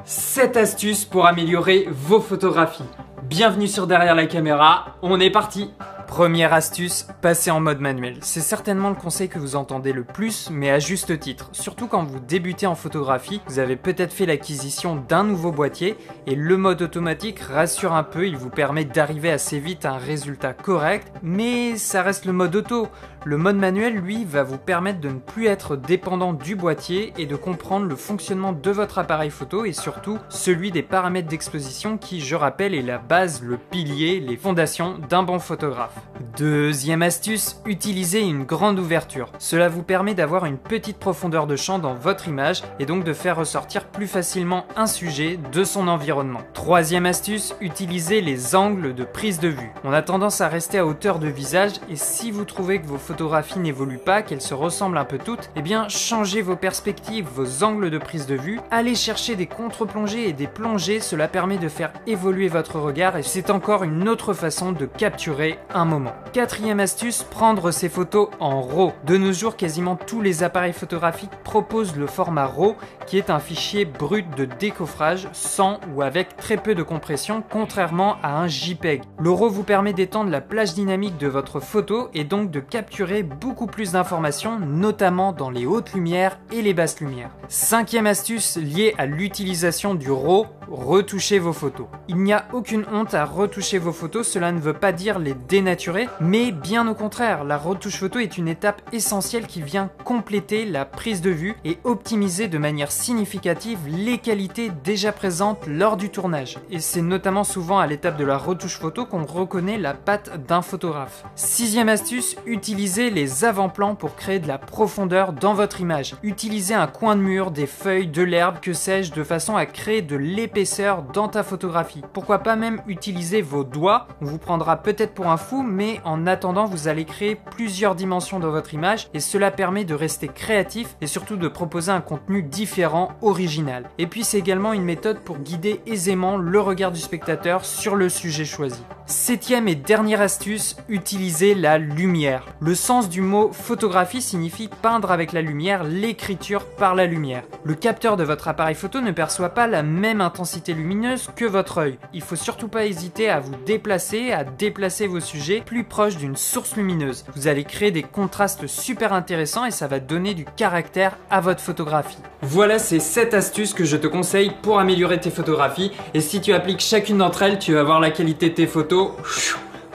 7 astuces pour améliorer vos photographies. Bienvenue sur Derrière la caméra, on est parti! Première astuce, passer en mode manuel. C'est certainement le conseil que vous entendez le plus, mais à juste titre. Surtout quand vous débutez en photographie, vous avez peut-être fait l'acquisition d'un nouveau boîtier et le mode automatique rassure un peu, il vous permet d'arriver assez vite à un résultat correct, mais ça reste le mode auto. Le mode manuel, lui, va vous permettre de ne plus être dépendant du boîtier et de comprendre le fonctionnement de votre appareil photo et surtout celui des paramètres d'exposition qui, je rappelle, est la base, le pilier, les fondations d'un bon photographe. Deuxième astuce, utilisez une grande ouverture. Cela vous permet d'avoir une petite profondeur de champ dans votre image et donc de faire ressortir plus facilement un sujet de son environnement. Troisième astuce, utilisez les angles de prise de vue. On a tendance à rester à hauteur de visage et si vous trouvez que vos photographies n'évoluent pas, qu'elles se ressemblent un peu toutes, eh bien changez vos perspectives, vos angles de prise de vue, allez chercher des contre-plongées et des plongées, cela permet de faire évoluer votre regard et c'est encore une autre façon de capturer un moment. Quatrième astuce, prendre ses photos en RAW. De nos jours, quasiment tous les appareils photographiques proposent le format RAW qui est un fichier brut de décoffrage sans ou avec très peu de compression contrairement à un JPEG. Le RAW vous permet d'étendre la plage dynamique de votre photo et donc de capturer beaucoup plus d'informations, notamment dans les hautes lumières et les basses lumières. Cinquième astuce liée à l'utilisation du RAW, retouchez vos photos. Il n'y a aucune honte à retoucher vos photos, cela ne veut pas dire les dénaturer, mais bien au contraire, la retouche photo est une étape essentielle qui vient compléter la prise de vue et optimiser de manière significative les qualités déjà présentes lors du tournage. Et c'est notamment souvent à l'étape de la retouche photo qu'on reconnaît la patte d'un photographe. Sixième astuce, utilisez les avant-plans pour créer de la profondeur dans votre image. Utilisez un coin de mur, des feuilles, de l'herbe, que sais-je, de façon à créer de l'épaisseur dans ta photographie. Pourquoi pas même utiliser vos doigts, on vous prendra peut-être pour un fou, mais en attendant, vous allez créer plusieurs dimensions dans votre image et cela permet de rester créatif et surtout de proposer un contenu différent, original. Et puis c'est également une méthode pour guider aisément le regard du spectateur sur le sujet choisi. Septième et dernière astuce, utilisez la lumière. Le sens du mot photographie signifie peindre avec la lumière, l'écriture par la lumière. Le capteur de votre appareil photo ne perçoit pas la même intensité lumineuse que votre œil. Il faut surtout pas hésiter à vous déplacer, à déplacer vos sujets plus proches d'une source lumineuse. Vous allez créer des contrastes super intéressants et ça va donner du caractère à votre photographie. Voilà ces 7 astuces que je te conseille pour améliorer tes photographies et si tu appliques chacune d'entre elles, tu vas voir la qualité de tes photos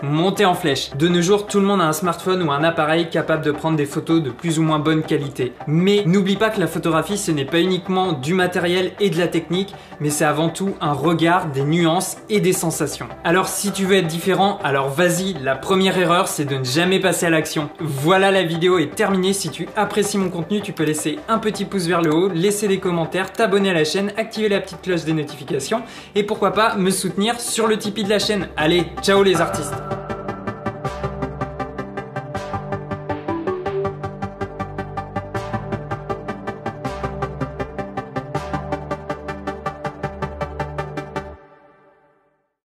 monter en flèche. De nos jours, tout le monde a un smartphone ou un appareil capable de prendre des photos de plus ou moins bonne qualité. Mais n'oublie pas que la photographie, ce n'est pas uniquement du matériel et de la technique, mais c'est avant tout un regard, des nuances et des sensations. Alors si tu veux être différent, alors vas-y, la première erreur, c'est de ne jamais passer à l'action. Voilà, la vidéo est terminée. Si tu apprécies mon contenu, tu peux laisser un petit pouce vers le haut, laisser des commentaires, t'abonner à la chaîne, activer la petite cloche des notifications et pourquoi pas me soutenir sur le Tipeee de la chaîne. Allez, ciao les artistes!